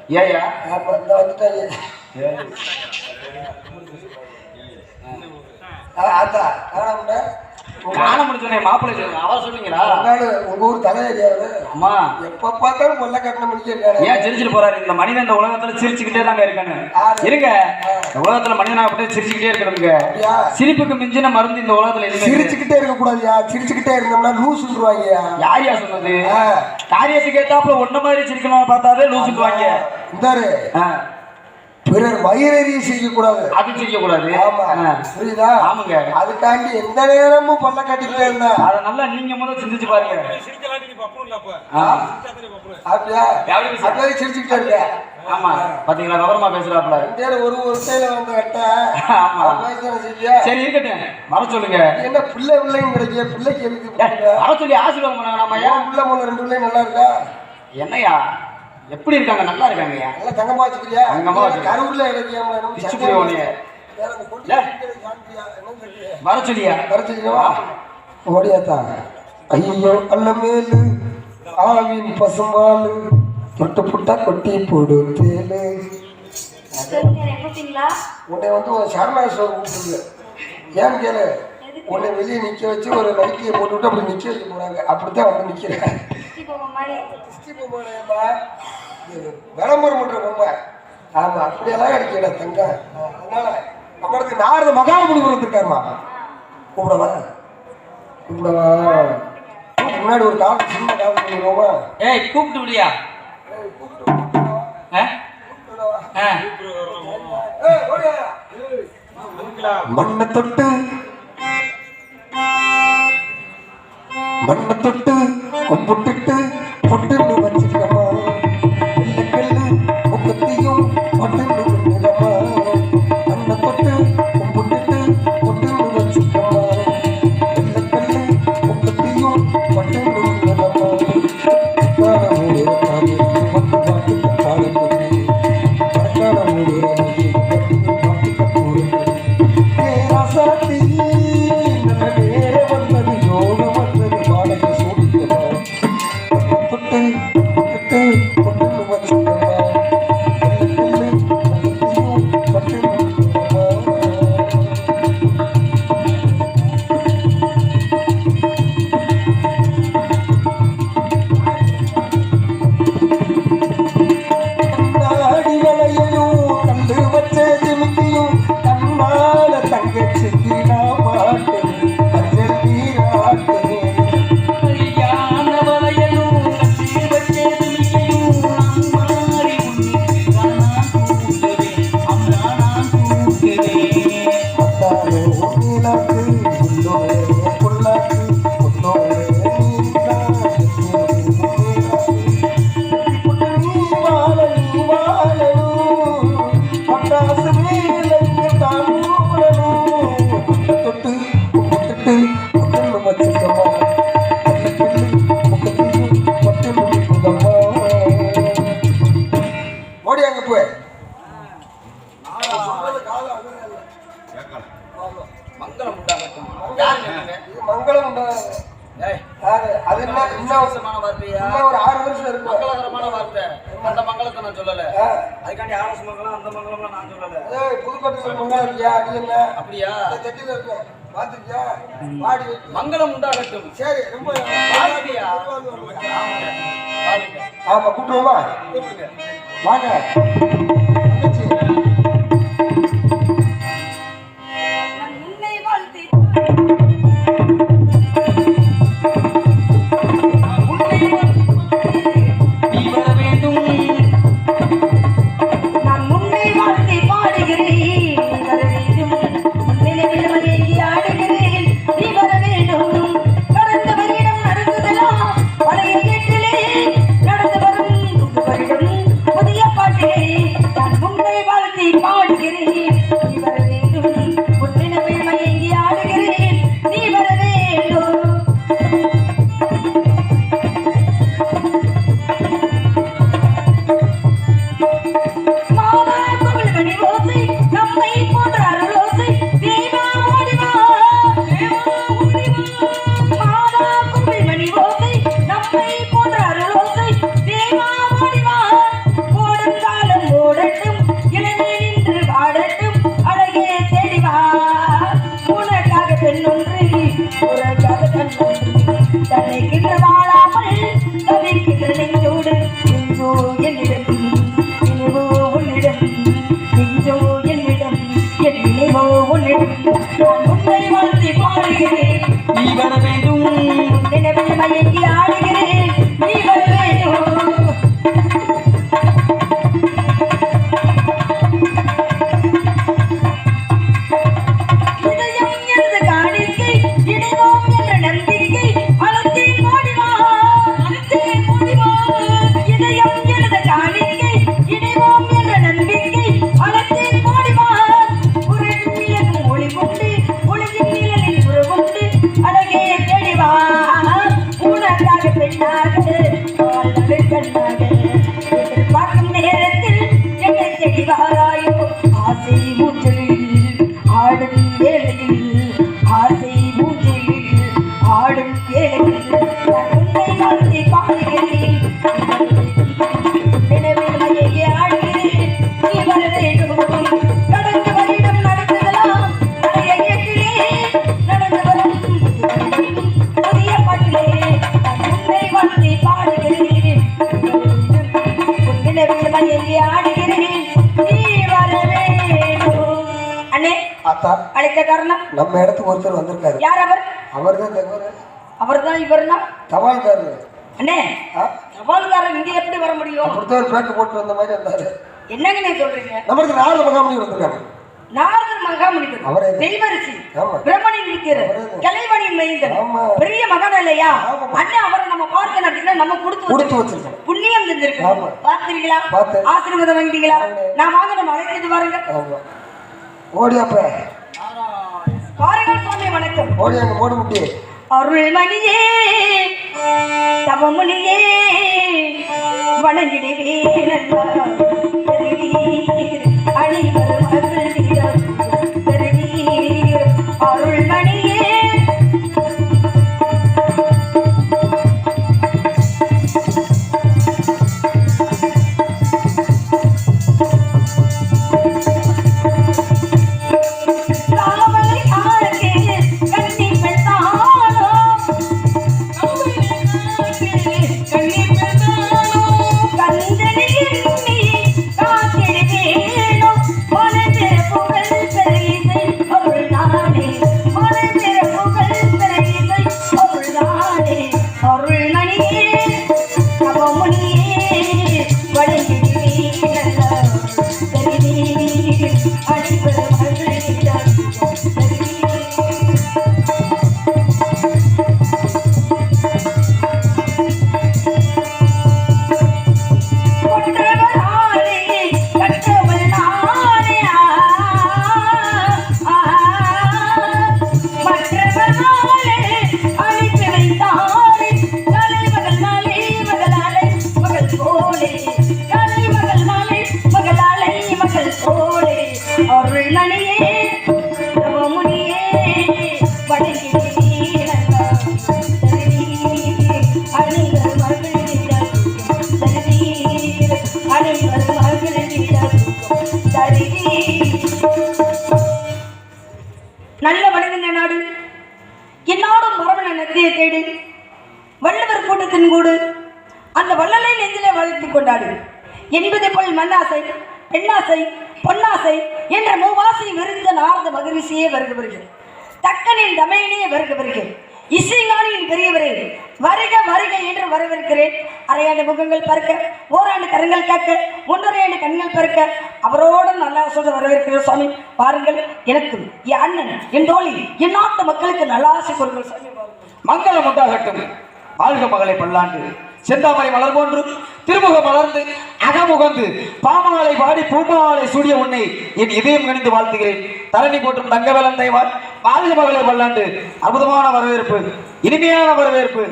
ஏயா வந்துட்டாங்க மாப்பிள்ளை அவர் சொல்லுங்களா உங்க ஊர் தலையாரு அம்மா எப்ப பார்த்தாலும் கொல்ல கட்டணம் முடிச்சிருக்காரு. ஏன் சிரிச்சுட்டு போறாரு? இந்த மனிதன் இந்த உலகத்துல சிரிச்சுக்கிட்டே தாங்க இருக்கானு இருங்க. இந்த உலகத்துல மனிதனாக சிரிச்சுக்கிட்டே இருக்கணுங்க. சிரிப்புக்கு மிஞ்சின மருந்து இந்த உலகத்துல சிரிச்சுக்கிட்டே இருக்க கூடாதுயா. சிரிச்சுக்கிட்டே இருந்தோம்னா லூசுருவாங்க. யாரையா சொன்னது? காரியத்துக்கு ஏத்தாப்புல ஒன்ன மாதிரி சிரிக்கணும் பார்த்தாவே லூசுருவாங்க. இந்தாரு பிறர் வயிறறிய செய்யக்கூடாது. அது செய்யக்கூடாது. ஆமா புரியுதா? ஆமாங்க. அதுக்காண்டி எந்த நேரமும் பல்ல கட்டிக்கிட்டே இருந்தா அதை நல்லா நீங்க முதல்ல சிந்திச்சு பாருங்க. அப்படியா? அப்படியே சிரிச்சுக்கிட்டே இருக்க. ஆமா பாத்தீங்களா? விவரமா பேசுறாப்ல. ஒரு கையில வந்த கட்ட. சரி இருக்கட்டும், வர சொல்லுங்க. என்ன பிள்ளைங்க கிடைக்க? பிள்ளைக்கு எதுக்கு வர சொல்லி ஆசீர்வாதம் பண்ண நாம. பிள்ளை மூணு 2 பிள்ளை நல்லா இருக்கா? என்னையா எப்படி இருக்காங்க? நல்லா இருக்காங்கய்யா. நல்லா தங்கமா வச்சுக்கிறியா? தங்கமா வச்சு கருவுல இறக்கியாம வர சொல்லியா? வர சொல்லியா? ஓடியாத்தா. ஐயோ அல்ல மேலு ஆவின் பசுமாலு தொட்டு புட்டா கொட்டி போடு தேலு. உன்னை வந்து ஒரு சரணாஸ்வரம் கூப்பிடுங்க. ஏன்னு கேளு. உன்னை வெளியே நிக்க வச்சு ஒரு நைட்டியை போட்டு விட்டு அப்படி நிக்க வச்சு போனாங்க. அப்படித்தான் வந்து நிக்கிறேன். விளம்பரம் பண்ற பொம்மை. ஆமா அப்படியெல்லாம் கிடைக்கல தங்க. அதனால நம்மளுக்கு நாரத மகாமுனி வந்திருக்காருமா. கூப்பிடவா முன்னாடி ஒரு கால் சின்ன கால் பண்ணிடுவோமா? ஏய் கூப்பிட்டு விடியா? மண்ணை தொட்டு கும்பிட்டுட்டு பொட்டுன்னு வச்சிருக்கமா. வெள்ளக்கல்லு முகத்தையும் பொட்டுன்னு விட்டுடமா. மண்ணை தொட்டு கும்பிட்டுட்டு பொட்டுன்னு வச்சிருக்கமா. வெள்ளக்கல்லு முகத்தையும் பொட்டுன்னு விட்டுடமா. மங்களம் உண்டாகும். அது என்ன இன்னும் ஒரு 6 வருஷம் இருக்கு. மங்களகரமான வார்த்தை. அந்த மங்களத்தை நான் சொல்லல. அதுக்காண்டி ஆரஸ் மங்களம் அந்த மங்களம்லாம் நான் சொல்லல. புதுக்கோட்டையில் மங்களம் இருக்கியா? அது என்ன அப்படியா? செட்டில இருக்கு பாத்துக்கியா? பாடி மங்களம் உண்டாகட்டும். சரி ரொம்ப பாடியா? ஆமா கூப்பிடுவோமா? வாங்க புதிய பாட்டிலே என்னிடம் நினைவோ உன்னிடம் நெஞ்சோ என்னிடம் என் நினைவோ உன்னிடம் நான் உன்னை வாழ்த்தி பாடுகிறேன் நீ வர வேண்டும் நினைவில் மயங்கி ஆடுகிறேன் நீ வர வேண்டும் பார்க்கும் நேரத்தில் என்னை தேடி வாராயோ ஆசை மூச்சலில் ஆடும் வேளையில் ஆசை மூச்சலில் ஆடும் வேளையில் நான் உன்னை வாழ்த்தி பாடுகிறேன் நினைவில் மயங்கி ஆடுகிறேன் நீ வர வேண்டும் கடந்து வரிடம் நடந்ததெல்லாம் பழைய ஏற்றிலே நடந்து வரும் புதிய பாட்டிலே நான் உன்னை வாழ்த்தி பாடுகிறேன் நினைவில் மயங்கி ஆடுகிறேன் நீ வர வேண்டும் அண்ணே அத்தா அழைத்த காரணம் நம்ம இடத்துக்கு ஒருத்தர் வந்திருக்காரு. யார் அவர் அவர்தான் தகவல் அவர்தான் இவர்னா தபால்காரர். அண்ணே தபால்காரர் இங்க எப்படி வர முடியும் அப்படித்தான் ஒரு பேக்கு போட்டு வந்த மாதிரி வந்தாரு. என்னங்க நீ சொல்றீங்க நம்மளுக்கு நாலு மகாமணி வந்திருக்காங்க. நாரதர் மகாமுனிவர் அவரே தெய்வரிசி ஆமா. பிரம்மனின் இருக்கிற கலைவனின் மைந்தன் ஆமா. பெரிய மகன் இல்லையா ஆமா. அண்ணே அவரை நம்ம பார்க்கணும் அப்படின்னா நம்ம கொடுத்து வச்சிருக்கோம். புண்ணியம் செஞ்சிருக்கோம் ஆமா. பார்த்தீங்களா பார்த்தேன். ஆசீர்வாதம் வாங்கிட்டீங்களா நான் வாங்க நம்ம அழைச்சிட்டு வாருங்க ஆமா. ஓடியாப்ப பாருங்கள் சுவாமி வணக்கம் ஓடியாங்க ஓட முட்டி அருள்மணியே தவமுனியே வணங்கிடுவேன் அனைவரும் அருள்மணியே நல்ல வடிவந்த நாடு என்னாடும் மரபன நதியை தேடு வள்ளுவர் கூட்டத்தின் கூடு அந்த வள்ளலை நெஞ்சிலே வளர்த்துக் கொண்டாடு என்பதை போல் மண்ணாசை பெண்ணாசை பொன்னாசை என்ற மூவாசை விருந்த நாரத மகரிஷியே வருகிறவர்கள் தக்கனின் தமையினியே வருகிறவர்கள் இசைஞானியின் பெரியவரே வருக வருக என்று வரவேற்கிறேன். அரையாண்டு முகங்கள் பறக்க ஓராண்டு கரங்கள் காக்க 1.5 ஆண்டு கண்கள் பறக்க அவரோடு நல்லா சொல்ல வரவேற்கிறேன் சுவாமி. பாருங்கள், எனக்கும் என் அண்ணன் என் தோழி என் நாட்டு மக்களுக்கு நல்லாசை கொடுங்கள் சுவாமி. மங்களம் உண்டாகட்டும். வாழ்க மகளை பல்லாண்டு. செந்தாமரை மலர் போன்று திருமுக மலர்ந்து அகமுகந்து பாமாலை பாடி பூமாலை சூடிய உன்னை என் இதயம் கணிந்து வாழ்த்துகிறேன். தரணி போற்றும் தங்கவேலன் தெய்வான் வாழ்க மகளை பல்லாண்டு. அற்புதமான வரவேற்பு, இனிமையான வரவேற்பு.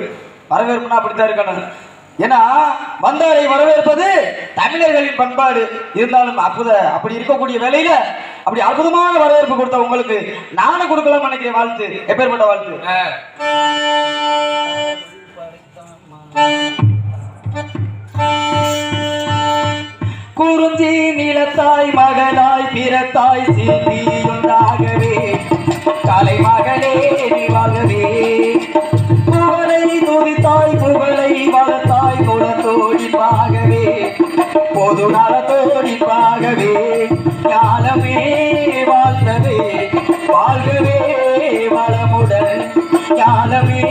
வரவேற்புனா அப்படித்தான் இருக்கணும். ஏன்னா வந்தாரை வரவேற்பது தமிழர்களின் பண்பாடு. இருந்தாலும் அப்படி இருக்கக்கூடிய வேலையில அப்படி அற்புதமான வரவேற்பு கொடுத்த உங்களுக்கு நானும் கொடுக்கலாம் நினைக்கிறேன். வாழ்த்து, எப்பேற்பட்ட வாழ்த்து. குறிஞ்சி நிலத்தாய் மகனாய் பிறத்தாய் சில்பியுண்டாகவே கலை மகளே நீவாகவே புகழை துதித்தாய் புகழை வளர்த்தாய் குலத்தோடி பாகவே பொது நலத்தோடிப்பாகவே ஞானமே வாழ்த்தவே வாழ்கவே வளமுடன் ஞானமே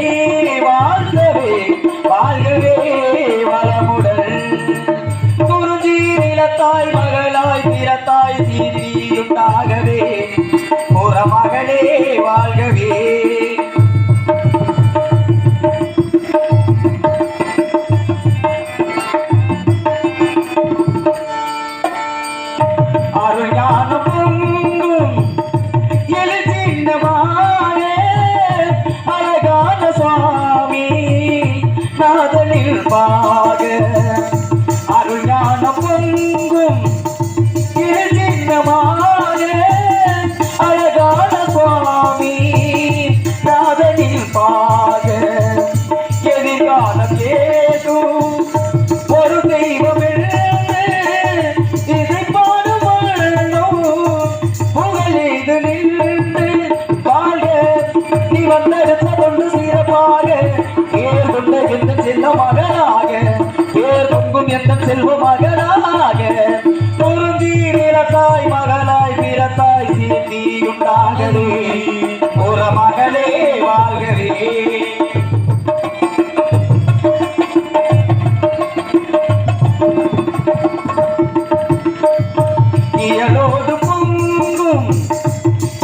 வாழ்த்தவே வாழ்கவே வளமுடன் குருஜி நிலத்தாய் மகளாய் பிறத்தாய் சீதியுண்டாகவே புறமகளே வாழ்கவே பாக அருள் ஞான பொங்கும் சின்னமாக அழகான சுவாமி நாதனில் பாக எதிர்காலம் ஏதும் ஒரு தெய்வம் இதை பாடுவாழோ புகழெய்து நின்று பாக நீ வந்தெடுத்த கொண்டு சிறப்பாக எந்த செல்ல மகனாக பேர் பொங்கும் எந்த செல்வ மகனாக பொருந்தி நிலத்தாய் மகளாய் பிறத்தாய் சீர்த்தியுண்டாகவே புற மகளே வாழ்கவே இயலோடு பொங்கும்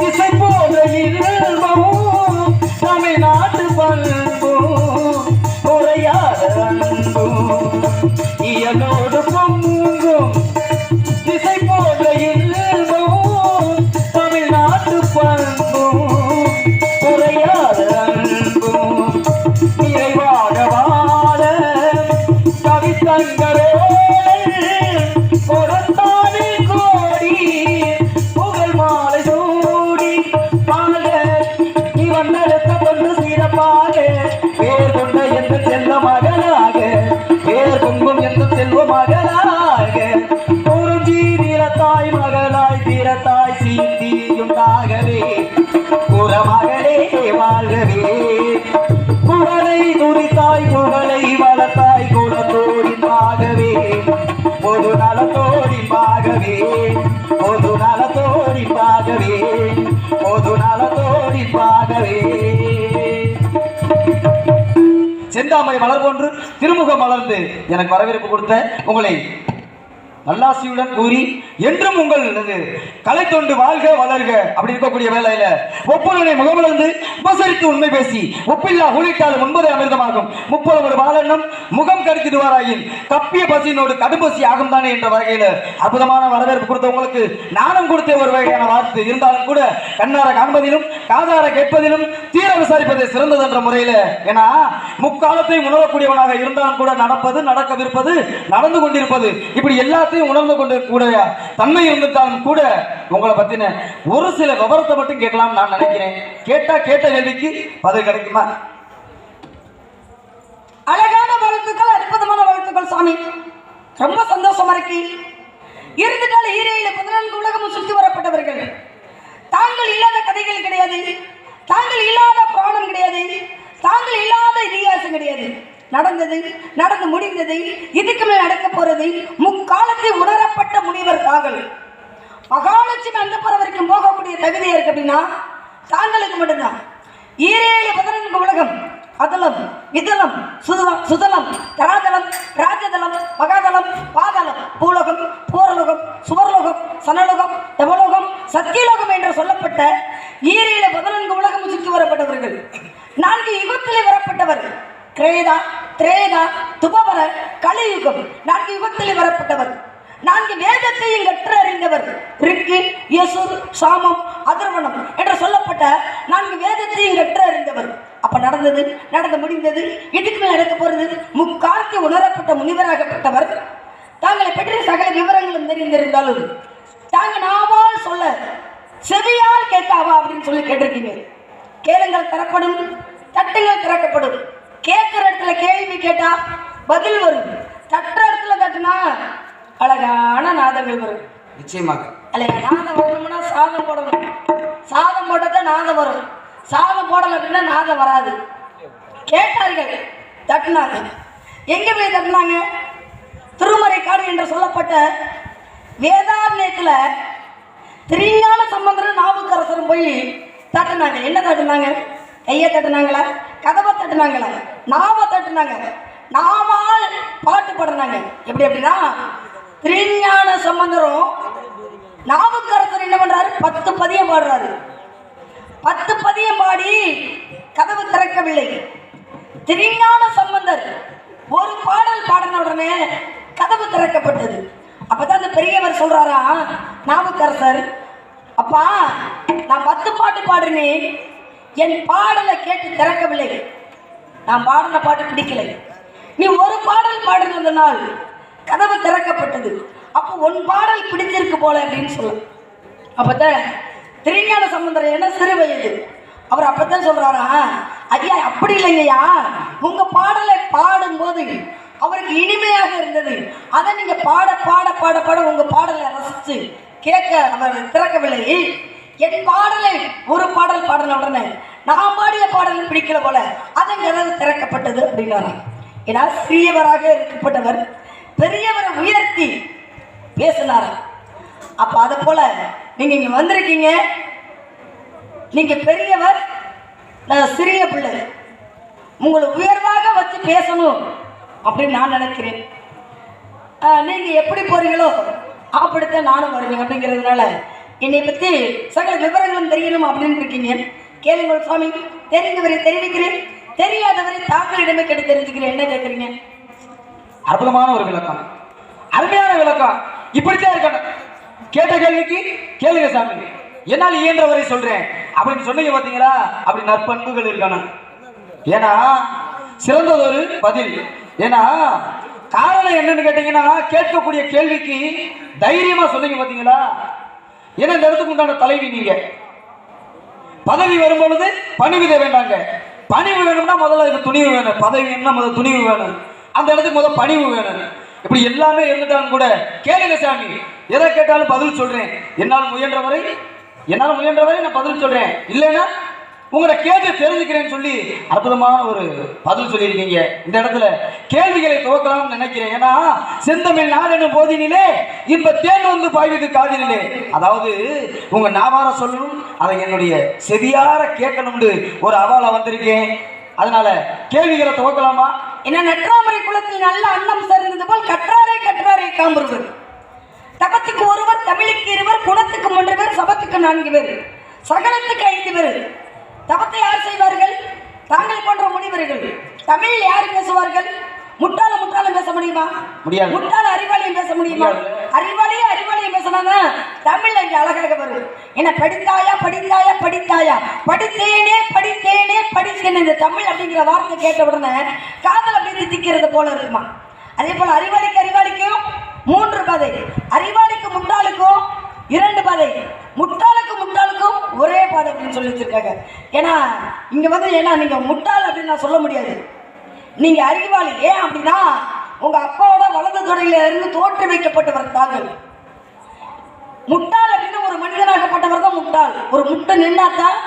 இசை போல இல்பமும் தமிழ்நாட்டு பண்பும் இயலோடு பொங்கும் இசை போல இல்பமும் தமிழ்நாட்டு பண்பும் குறையாத அன்பும் நிறைவாக வாழ கவித்தங்களே கொடுத்தானே கோடி புகழ் மாலை சூடி பாக நீ வந்தெடுத்த கொண்டு சிறப்பாக பேர் கொண்ட எந்த செல்ல மகனாக பேர் பொங்கும் எந்த செல்வ மகனாக குறிஞ்சி நிலத்தாய் மகளாய் பிறத்தாய் சீர்த்தியுண்டாகவே புறமகளே வாழ்கவே புகழை துரித்தாய் புகழை வளர்த்தாய் குலத்தோடிப்பாகவே பொது நலத்தோடிப்பாகவே பொது நலத்தோடிப்பாகவே பொது நலத்தோடிப்பாகவே செந்தாமரை மலர் போன்று திருமுகம் மலர்ந்து எனக்கு வரவேற்பு கொடுத்த உங்களை நல்லாசியுடன் கூறி என்றும் உங்கள் கலை தொண்டு வாழ்க வளர்க அப்படி இருக்கக்கூடிய வேலையில ஒப்புரனை முகமலர்ந்து உபசரித்து உண்மை பேசி ஒப்பில்லா ஊழிட்டாலும் உண்பதை அமிர்தமாகும் 30 பாலன்னம் முகம் கருத்திடுவாராயின் கப்பிய பசியினோடு கடும்பசி ஆகும் தானே என்ற வகையில அற்புதமான வரவேற்பு கொடுத்த உங்களுக்கு நானும் கொடுத்த ஒரு வகையான வார்த்தை இருந்தாலும் கூட கண்ணார காண்பதிலும் காதார கேட்பதிலும் தீர விசாரிப்பதை சிறந்தது என்ற முறையில ஏன்னா முக்காலத்தை உணரக்கூடியவனாக இருந்தாலும் கூட நடப்பது நடக்கவிருப்பது நடந்து கொண்டிருப்பது இப்படி எல்லாத்தையும் உணர்ந்து கொண்டு கூட தன்மை இருந்துட்டாலும் கூட உங்களை பத்தின ஒரு சில விவரத்தை மட்டும் கேட்கலாம் நான் நினைக்கிறேன். கேட்ட கேள்விக்கு பதில் கிடைக்குமா? அழகான வாழ்த்துக்கள், அற்புதமான வாழ்த்துக்கள் சாமி. ரொம்ப சந்தோஷமா இருக்கு. இருந்துட்டால் ஈரையில 14 உலகமும் சுற்றி வரப்பட்டவர்கள். தாங்கள் இல்லாத கதைகள் கிடையாது, தாங்கள் இல்லாத புராணம் கிடையாது, தாங்கள் இல்லாத இதிகாசம் கிடையாது. நடந்தது, நடந்து முடிந்தது, இதுக்கு மேல் நடக்க போறது, முக்காலத்தை உணரப்பட்ட முனிவர் தாங்கள். மகாலட்சுமி அந்த புற வரைக்கும் போகக்கூடிய தகுதியா இருக்கு அப்படின்னா தாங்களுக்கு மட்டும்தான். 14 உலகம் அதலம் இதலம் சுதலம் தராதலம் ராஜதலம் மகாதலம் பாதலம் பூலோகம் பூரலோகம் சுவர்லோகம் சனலோகம் தவலோகம் சத்தியலோகம் என்று சொல்லப்பட்ட 14 உலகம் சுற்றி வரப்பட்டவர்கள். 4 யுகத்திலே வரப்பட்டவர். கிரேதா திரேதா துபவர கலியுகம் 4 யுகத்திலே வரப்பட்டவர். 4 வேதத்தையும் கற்று அறிந்தவர். ரிக்கு யசுர் சாமம் அதர்வனம் என்று சொல்லப்பட்ட 4 வேதத்தையும் கற்று அறிந்தவர். அப்ப நடந்தது, நடந்து முடிந்தது, இதுக்கு மேல் நடக்க போறது, முக்காலத்தை உணரப்பட்ட முனிவராகப்பட்டவர். தாங்களை பற்றிய சகல விவரங்களும் தெரிந்திருந்தாலும் தாங்க நாவால் சொல்ல செவியால் கேட்காவா அப்படின்னு சொல்லி கேட்டிருக்கீங்க. கேளுங்கள் தரப்படும், தட்டுங்கள் திறக்கப்படும். கேட்கிற இடத்துல கேள்வி கேட்டா பதில் வரும், தட்டுற இடத்துல தட்டுனா அழகான நாதங்கள் வரும். நிச்சயமாக அல்லையா? நாதம் வரணும்னா சாதம் போடணும், சாதம் போட்டதான் நாதம் வரும். சாதம் போடல அப்படின்னா நாதம் வராது. கேட்டார்கள், தட்டினாங்க. எங்க போய் தட்டினாங்க? திருமறைக்காடு என்று சொல்லப்பட்ட வேதாரண்யத்தில் திருஞான சம்பந்தரும் நாவுக்கரசரும் போய் தட்டுனாங்க. என்ன தட்டுனாங்க? கையை தட்டுனாங்களா, கதவை தட்டுனாங்களா, நாவை தட்டுனாங்க. நாவால் பாட்டு பாடுறாங்க. எப்படி அப்படின்னா திருஞான சம்பந்தரும் நாவுக்கரசர் என்ன பண்றாரு? 10 பதியம் பாடுறாரு. 10 பதியம் பாடி கதவு திறக்கவில்லை. திருஞான சம்பந்தர் ஒரு பாடல் பாடின உடனே கதவு திறக்கப்பட்டது. அப்பதான் அந்த பெரியவர் சொல்றாரா நாவுக்கரசர், அப்பா நான் 10 பாட்டு பாடுறேன், என் பாடலை கேட்டு திறக்கவில்லை, நான் பாடின பாட்டு பிடிக்கலை, நீ ஒரு பாடல் பாடுறதுனால் கதவு திறக்கப்பட்டது, அப்போ உன் பாடல் பிடிச்சிருக்கு போல அப்படின்னு சொல்ல. அப்பதான் திருஞான சம்பந்தர் என்ன சிறு வயது, அவர் அப்பதான் சொல்றாரா, ஐயா அப்படி இல்லைங்கய்யா, உங்க பாடலை பாடும்போது அவருக்கு இனிமையாக இருந்தது, அதை நீங்க பாட பாட பாட பாட உங்க பாடலை ரசிச்சு கேட்க அவர் திறக்கவில்லை, என் பாடலை ஒரு பாடல் பாடின உடனே நான் பாடிய பாடல் பிடிக்கல போல அதன் கதவு திறக்கப்பட்டது அப்படின்னாரு. ஏன்னா சிறியவராக இருக்கப்பட்டவர் பெரியவரை உயர்த்தி பேசினார். அப்ப அதை போல நீங்க இங்க வந்திருக்கீங்க, நீங்க பெரியவர், நான் சிறிய பிள்ளை, உங்களை உயர்வாக வச்சு பேசணும் அப்படின்னு நான் நினைக்கிறேன். நீங்க எப்படி போறீங்களோ அப்படித்தான் நானும் வருவேன் அப்படிங்கிறதுனால என்னை பத்தி சகல விவரங்களும் தெரியணும் அப்படின்னு இருக்கீங்க. கேளுங்கள் சுவாமி, தெரிந்தவரை தெரிவிக்கிறேன், தெரியாதவரை தாங்களிடமே கேட்டு தெரிஞ்சுக்கிறேன். என்ன கேட்குறீங்க? அற்புதமான ஒரு விளக்கம், அருமையான விளக்கம். இப்படித்தான் இருக்கணும். கேட்ட கேள்விக்கு கேளுங்க சாமி, என்னால் இயன்றவரை சொல்றேன் அப்படின்னு சொன்னீங்க பார்த்தீங்களா, அப்படி நற்பண்புகள் இருக்கணும். ஏன்னா சிறந்ததொரு பதில். ஏன்னா காரணம் என்னன்னு கேட்டீங்கன்னா, கேட்கக்கூடிய கேள்விக்கு தைரியமா சொன்னீங்க பார்த்தீங்களா. ஏன்னா இந்த இடத்துக்கு உண்டான தலைவி நீங்க. பதவி வரும் பொழுது பணிவிதை வேண்டாங்க. பணிவு வேணும்னா முதல்ல அதுக்கு துணிவு வேணும். பதவி வேணும்னா முதல்ல துணிவு வேணும். அந்த இடத்துக்கு முதல்ல பணிவு வேணும். இப்படி எல்லாமே இருந்துட்டாலும் கூட கேளுங்க சாமி, எதை கேட்டாலும் பதில் சொல்றேன். என்னால் முயன்றவரை நான் பதில் சொல்றேன். இல்லைன்னா உங்களை கேட்டு தெரிஞ்சுக்கிறேன்னு சொல்லி அற்புதமான ஒரு பதில் சொல்லியிருக்கீங்க. இந்த இடத்துல கேள்விகளை துவக்கலாம்னு நினைக்கிறேன். ஏன்னா செந்தமிழ் நாடெனும் போதினிலே இன்ப தேன் வந்து பாய்வது காதினிலே. அதாவது உங்க நாவார சொல்லணும், அதை என்னுடைய செவியார கேட்கணும்னு ஒரு அவால வந்திருக்கேன். அதனால கேள்விகளை துவக்கலாமா? என்ன நற்றாமரை குளத்தில் நல்ல அன்னம் சேர்ந்தது போல் கற்றாரை கற்றாரை காம்புருவர். தபத்துக்கு ஒருவர், தமிழுக்கு 2 குணத்துக்கு 3 பேர், சபத்துக்கு 4 பேர், சகலத்துக்கு 5 பேர். தபத்தை யார் செய்வார்கள்? தாங்கள் போன்ற முனிவர்கள். தமிழ் யார் பேசுவார்கள்? முட்டாளும் பேச முடியுமா? முடியாது. முட்டாள அறிவாளியும் பேச முடியுமா? அறிவாளியும் பேசினாதான் தமிழ் அங்கே அழகாக வரும். என்ன படித்தாயா படித்தேனே இந்த தமிழ் அப்படிங்கிற வார்த்தை கேட்ட உடனே காதல் அப்படி தித்திக்கிறது போல இருக்குமா? அதே போல அறிவாளிக்கும் 3 பதை, அறிவாளிக்கு முட்டாளுக்கும் 2 பதை, முட்டாளுக்கும் ஒரே பாதை அப்படின்னு சொல்லி வச்சிருக்காங்க. ஏன்னா இங்க ஏன்னா நீங்க முட்டாள் அப்படின்னு நான் சொல்ல முடியாது, நீங்க அறிவாளி. ஏன் அப்படின்னா உங்க அப்பாவோட வலது தொடையில இருந்து தோற்று வைக்கப்பட்டவர் தாங்கள். முட்டாள் அப்படின்னு ஒரு மனிதனாகப்பட்டவர் தான் முட்டாள். ஒரு முட்டை நின்னாத்தான்